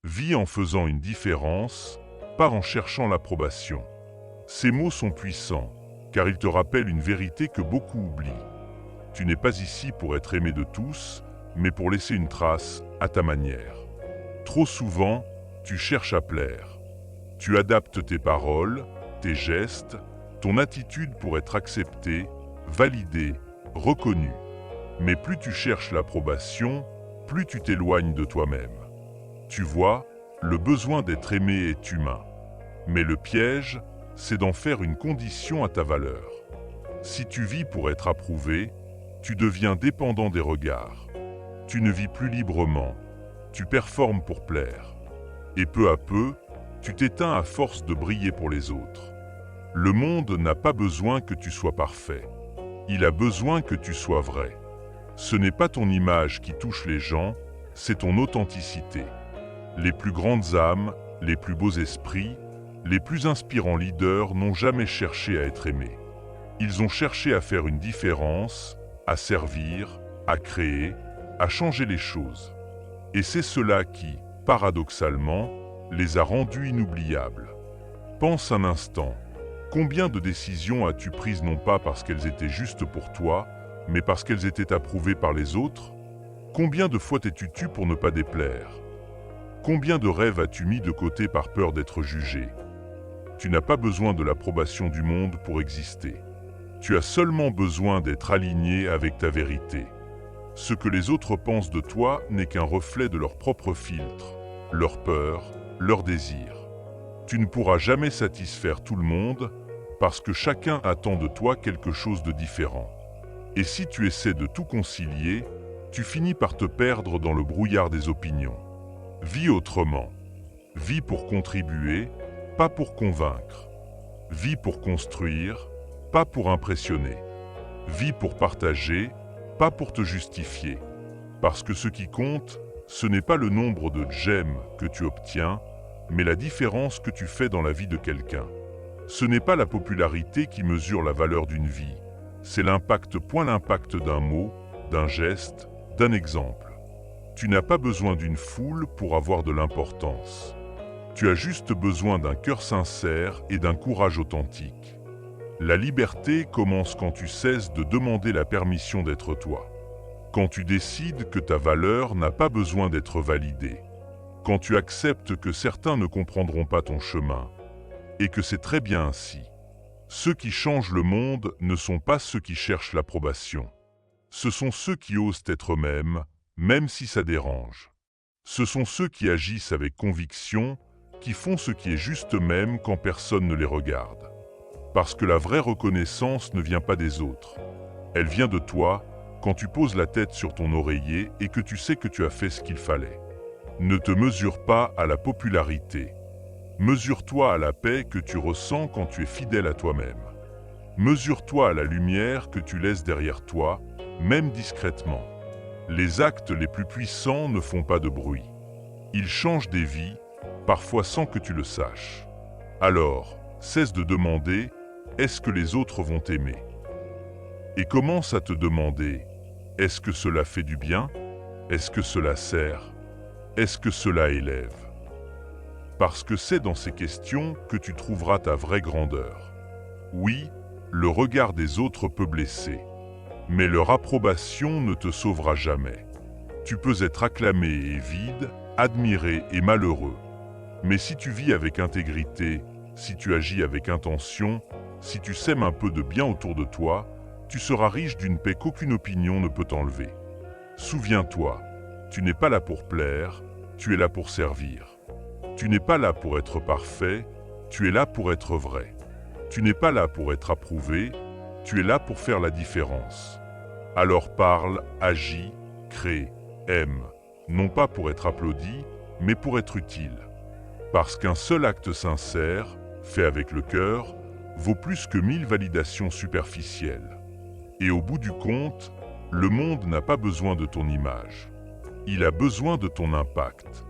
Vis en faisant une différence, pas en cherchant l'approbation. Ces mots sont puissants, car ils te rappellent une vérité que beaucoup oublient. Tu n'es pas ici pour être aimé de tous, mais pour laisser une trace à ta manière. Trop souvent, tu cherches à plaire. Tu adaptes tes paroles, tes gestes, ton attitude pour être accepté, validé, reconnu. Mais plus tu cherches l'approbation, plus tu t'éloignes de toi-même. Tu vois, le besoin d'être aimé est humain. Mais le piège, c'est d'en faire une condition à ta valeur. Si tu vis pour être approuvé, tu deviens dépendant des regards. Tu ne vis plus librement. Tu performes pour plaire. Et peu à peu, tu t'éteins à force de briller pour les autres. Le monde n'a pas besoin que tu sois parfait. Il a besoin que tu sois vrai. Ce n'est pas ton image qui touche les gens, c'est ton authenticité. Les plus grandes âmes, les plus beaux esprits, les plus inspirants leaders n'ont jamais cherché à être aimés. Ils ont cherché à faire une différence, à servir, à créer, à changer les choses. Et c'est cela qui, paradoxalement, les a rendus inoubliables. Pense un instant. Combien de décisions as-tu prises non pas parce qu'elles étaient justes pour toi, mais parce qu'elles étaient approuvées par les autres? Combien de fois t'es-tu tu pour ne pas déplaire? Combien de rêves as-tu mis de côté par peur d'être jugé? Tu n'as pas besoin de l'approbation du monde pour exister. Tu as seulement besoin d'être aligné avec ta vérité. Ce que les autres pensent de toi n'est qu'un reflet de leur propre filtre, leur peur, leurs désirs. Tu ne pourras jamais satisfaire tout le monde parce que chacun attend de toi quelque chose de différent. Et si tu essaies de tout concilier, tu finis par te perdre dans le brouillard des opinions. Vis autrement. Vis pour contribuer, pas pour convaincre. Vis pour construire, pas pour impressionner. Vis pour partager, pas pour te justifier. Parce que ce qui compte, ce n'est pas le nombre de j'aime que tu obtiens, mais la différence que tu fais dans la vie de quelqu'un. Ce n'est pas la popularité qui mesure la valeur d'une vie, c'est l'impact, point l'impact d'un mot, d'un geste, d'un exemple. Tu n'as pas besoin d'une foule pour avoir de l'importance. Tu as juste besoin d'un cœur sincère et d'un courage authentique. La liberté commence quand tu cesses de demander la permission d'être toi. Quand tu décides que ta valeur n'a pas besoin d'être validée. Quand tu acceptes que certains ne comprendront pas ton chemin, et que c'est très bien ainsi. Ceux qui changent le monde ne sont pas ceux qui cherchent l'approbation. Ce sont ceux qui osent être eux-mêmes, même si ça dérange. Ce sont ceux qui agissent avec conviction, qui font ce qui est juste même quand personne ne les regarde. Parce que la vraie reconnaissance ne vient pas des autres. Elle vient de toi, quand tu poses la tête sur ton oreiller et que tu sais que tu as fait ce qu'il fallait. Ne te mesure pas à la popularité. Mesure-toi à la paix que tu ressens quand tu es fidèle à toi-même. Mesure-toi à la lumière que tu laisses derrière toi, même discrètement. Les actes les plus puissants ne font pas de bruit. Ils changent des vies, parfois sans que tu le saches. Alors, cesse de demander « Est-ce que les autres vont t'aimer ?» Et commence à te demander « Est-ce que cela fait du bien? Est-ce que cela sert? Est-ce que cela élève ?» Parce que c'est dans ces questions que tu trouveras ta vraie grandeur. Oui, le regard des autres peut blesser, mais leur approbation ne te sauvera jamais. Tu peux être acclamé et vide, admiré et malheureux. Mais si tu vis avec intégrité, si tu agis avec intention, si tu sèmes un peu de bien autour de toi, tu seras riche d'une paix qu'aucune opinion ne peut t'enlever. Souviens-toi, tu n'es pas là pour plaire, tu es là pour servir. Tu n'es pas là pour être parfait, tu es là pour être vrai. Tu n'es pas là pour être approuvé, tu es là pour faire la différence. Alors parle, agis, crée, aime, non pas pour être applaudi, mais pour être utile. Parce qu'un seul acte sincère, fait avec le cœur, vaut plus que 1000 validations superficielles. Et au bout du compte, le monde n'a pas besoin de ton image. Il a besoin de ton impact.